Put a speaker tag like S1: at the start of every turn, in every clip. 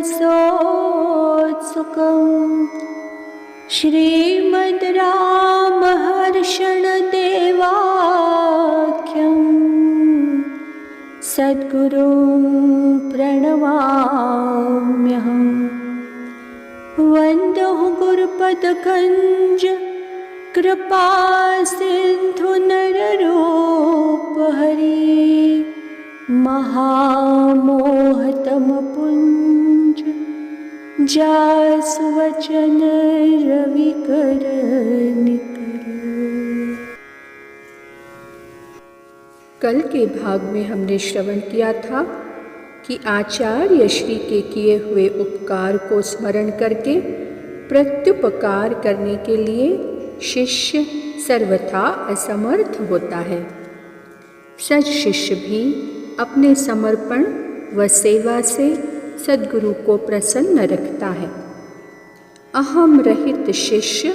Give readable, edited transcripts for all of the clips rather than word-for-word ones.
S1: रसोत्सुकम् श्रीमद् रामहर्षण देवाख्यम् सद्गुरुं प्रणमाम्यहम्। वन्दे गुरुपदकञ्ज कृपा सिन्धु नररूपहरि महामोहतमपुञ्ज जासुवचन रविकर निकर।
S2: कल के भाग में हमने श्रवण किया था कि आचार्य श्री के किए हुए उपकार को स्मरण करके प्रत्युपकार करने के लिए शिष्य सर्वथा असमर्थ होता है। सच शिष्य भी अपने समर्पण व सेवा से सद्गुरु को प्रसन्न रखता है। अहम रहित शिष्य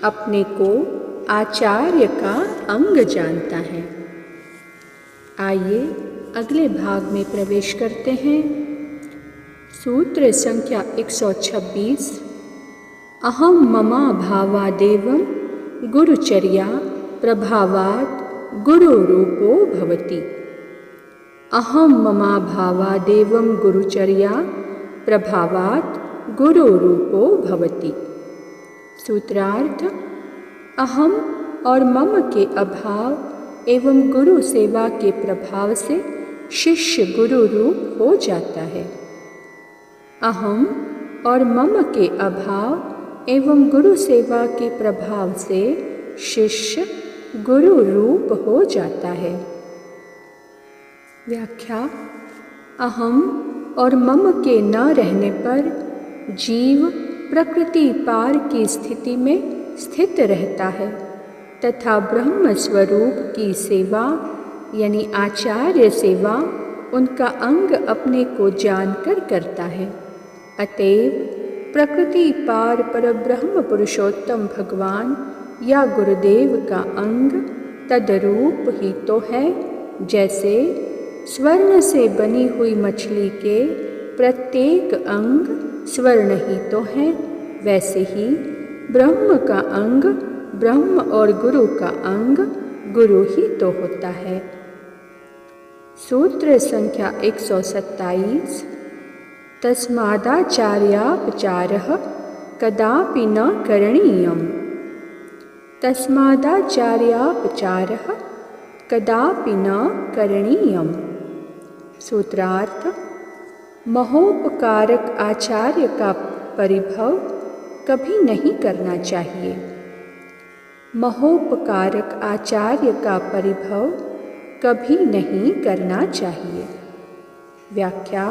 S2: अपने को आचार्य का अंग जानता है। आइए अगले भाग में प्रवेश करते हैं। सूत्र संख्या 126। अहम ममा भावादेवं गुरुचर्या प्रभावात् गुरुरूपो भवति। अहम ममा भावादेवं गुरुचर्या प्रभावात् गुरुरूपो भवति। सूत्रार्थ: अहम और मम के अभाव एवं गुरु सेवा के प्रभाव से शिष्य गुरु रूप हो जाता है। अहम और मम के अभाव एवं गुरु सेवा के प्रभाव से शिष्य गुरु रूप हो जाता है। व्याख्या: अहम और मम के न रहने पर जीव प्रकृति पार की स्थिति में स्थित रहता है तथा ब्रह्म स्वरूप की सेवा यानी आचार्य सेवा उनका अंग अपने को जानकर करता है। अतएव प्रकृति पार परब्रह्म पुरुषोत्तम भगवान या गुरुदेव का अंग तदरूप ही तो है जैसे स्वर्ण से बनी हुई मछली के प्रत्येक अंग स्वर्ण ही तो है, वैसे ही ब्रह्म का अंग ब्रह्म और गुरु का अंग गुरु ही तो होता है। सूत्र संख्या 127। तस्मादाचार्यापचारः कदापि न करणीयम्। तस्मादाचार्यापचारः कदापि न करणीयम्। सूत्रार्थ: महोपकारक आचार्य का परिभव कभी नहीं करना चाहिए। महोपकारक आचार्य का परिभव कभी नहीं करना चाहिए। व्याख्या: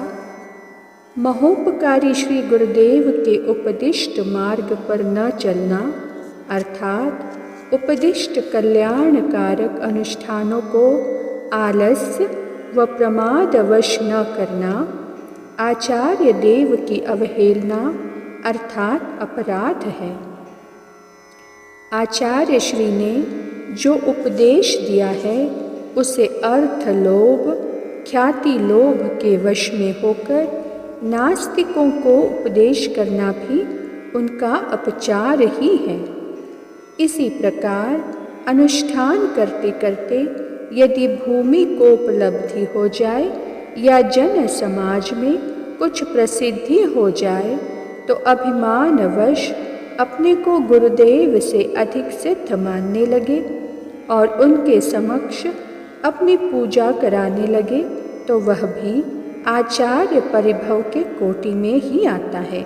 S2: महोपकारी श्री गुरुदेव के उपदिष्ट मार्ग पर न चलना अर्थात उपदिष्ट कल्याणकारक अनुष्ठानों को आलस्य व प्रमादवश न करना आचार्य देव की अवहेलना अर्थात अपराध है। आचार्य श्री ने जो उपदेश दिया है उसे अर्थ लोभ ख्याति लोभ के वश में होकर नास्तिकों को उपदेश करना भी उनका अपचार ही है। इसी प्रकार अनुष्ठान करते करते यदि भूमि को उपलब्धि हो जाए या जन समाज में कुछ प्रसिद्धि हो जाए तो अभिमानवश अपने को गुरुदेव से अधिक सिद्ध मानने लगे और उनके समक्ष अपनी पूजा कराने लगे तो वह भी आचार्य परिभव के कोटि में ही आता है।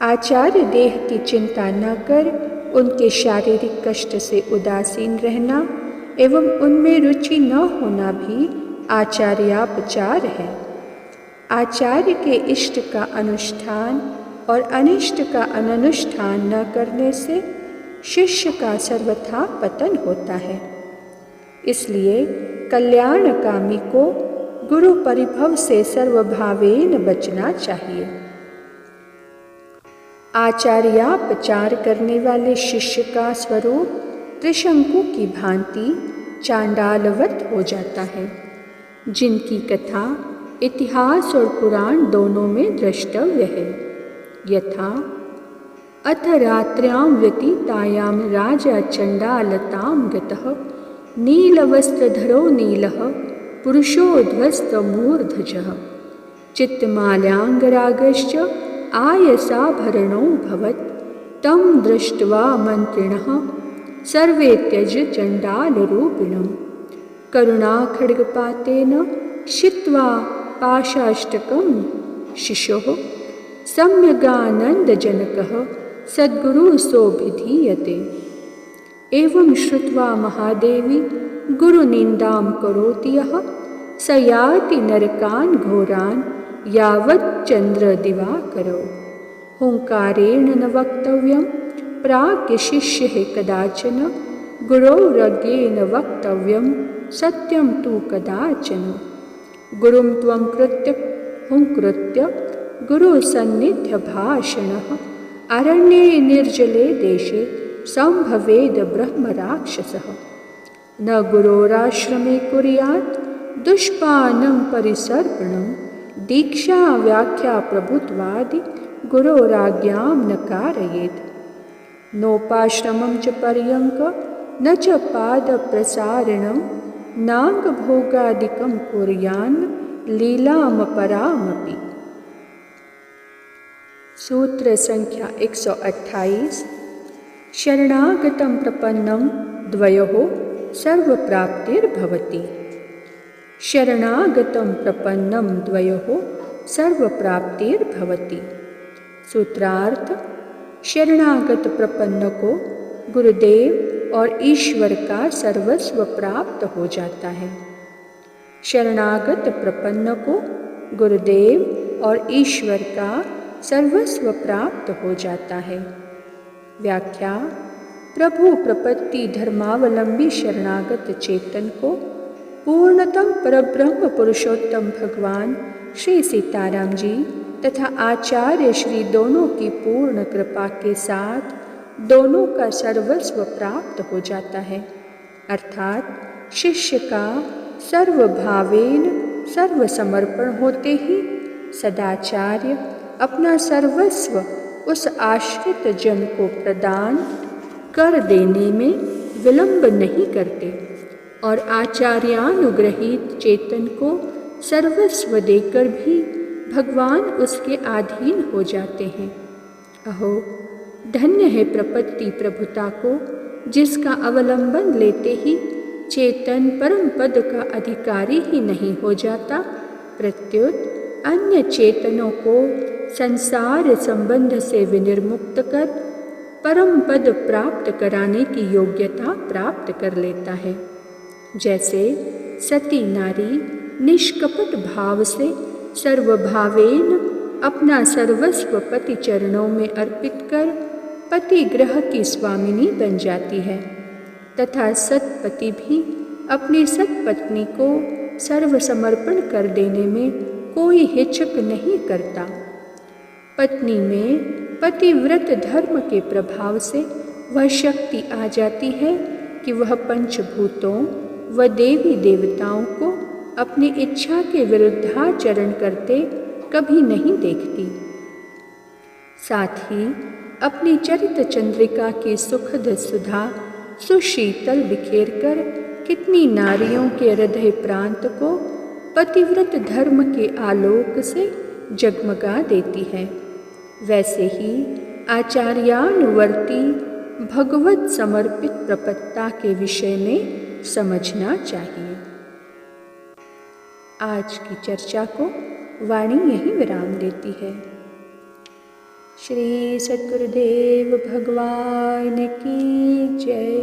S2: आचार्य देह की चिंता न कर उनके शारीरिक कष्ट से उदासीन रहना एवं उनमें रुचि न होना भी आचार्यापचार है। आचार्य के इष्ट का अनुष्ठान और अनिष्ट का अननुष्ठान न करने से शिष्य का सर्वथा पतन होता है। इसलिए कल्याणकामी को गुरु परिभव से सर्वभावेन बचना चाहिए। आचार्यापचार करने वाले शिष्य का स्वरूप त्रिशंकु की भांति चांडालवत हो जाता है, जिनकी कथा इतिहास और पुराण दोनों में द्रष्टव्य है। यथा अथ रात्र्यां व्यतीतायां राजा चण्डालतां गतः नीलवस्त्रधरो नीलः पुरुषोध्वस्तमूर्धजः चित्तमाल्याङ्गरागश्च आयसाभरणोऽभवत् तं दृष्ट्वा मन्त्रिणः सर्वे त्यज चण्डालरूपिणं करुणाखड्गपातेन छित्त्वा पाशाष्टकं शिशोः सम्यगानन्दजनकः सद्गुरुसोऽभिधीयते। एवं श्रुत्वा महादेवी गुरुनिन्दां करोति यः स याति नरकान् घोरान् यावच्चन्द्रदिवाकरो। हुङ्कारेण न वक्तव्यं प्राज्ञशिष्यैः कदाचन गुरोरज्ञेन वक्तव्यं सत्यं तु कदाचन। गुरुं त्वं कृत्य हुङ्कृत्य गुरुसन्निध्यभाषणः अरण्ये निर्जले देशे सम्भवेद ब्रह्मराक्षसः। न गुरोराश्रमे कुर्यात् दुष्पानं परिसर्पणं दीक्षा व्याख्या प्रभुत्वादि गुरोराज्ञां न कारयेत्। नोपाश्रमं च पर्यङ्क न च पादप्रसारणं नाङ्गभोगादिकं कुर्यान् लीलामपरामपि। सूत्र संख्या 128। शरणागतं प्रपन्नं द्वयोः सर्वप्राप्तिर्भवति। शरणागतं प्रपन्नं द्वयोः सर्वप्राप्तिर्भवति। सूत्रार्थ: शरणागत प्रपन्न को गुरुदेव और ईश्वर का सर्वस्व प्राप्त हो जाता है। शरणागत प्रपन्न को गुरुदेव और ईश्वर का सर्वस्व प्राप्त हो जाता है। व्याख्या: प्रभु प्रपत्ति धर्मावलंबी शरणागत चेतन को पूर्णतम परब्रह्म पुरुषोत्तम भगवान श्री सीताराम जी तथा आचार्य श्री दोनों की पूर्ण कृपा के साथ दोनों का सर्वस्व प्राप्त हो जाता है। अर्थात शिष्य का सर्वभावेन सर्वसमर्पण होते ही सदाचार्य अपना सर्वस्व उस आश्रित जन को प्रदान कर देने में विलंब नहीं करते और आचार्यानुग्रहित चेतन को सर्वस्व देकर भी भगवान उसके अधीन हो जाते हैं। अहो, धन्य है प्रपत्ति प्रभुता को, जिसका अवलंबन लेते ही चेतन परम पद का अधिकारी ही नहीं हो जाता, प्रत्युत अन्य चेतनों को संसार संबंध से विनिर्मुक्त कर परम पद प्राप्त कराने की योग्यता प्राप्त कर लेता है। जैसे सती नारी निष्कपट भाव से सर्वभावेन अपना सर्वस्व पति चरणों में अर्पित कर पति ग्रह की स्वामिनी बन जाती है, तथा सतपति भी अपनी सतपत्नी को सर्वसमर्पण कर देने में कोई हिचक नहीं करता। पत्नी में पतिव्रत धर्म के प्रभाव से वह शक्ति आ जाती है कि वह पंचभूतों व देवी देवताओं को अपनी इच्छा के विरुद्धाचरण करते कभी नहीं देखती। साथ ही अपनी चरित चंद्रिका की सुखद सुधा सुशीतल बिखेर कर कितनी नारियों के हृदय प्रांत को पतिव्रत धर्म के आलोक से जगमगा देती है। वैसे ही आचार्यानुवर्ती भगवत समर्पित प्रपत्ता के विषय में समझना चाहिए। आज की चर्चा को वाणी यहीं विराम देती है। श्री सद्गुरुदेव भगवान की जय।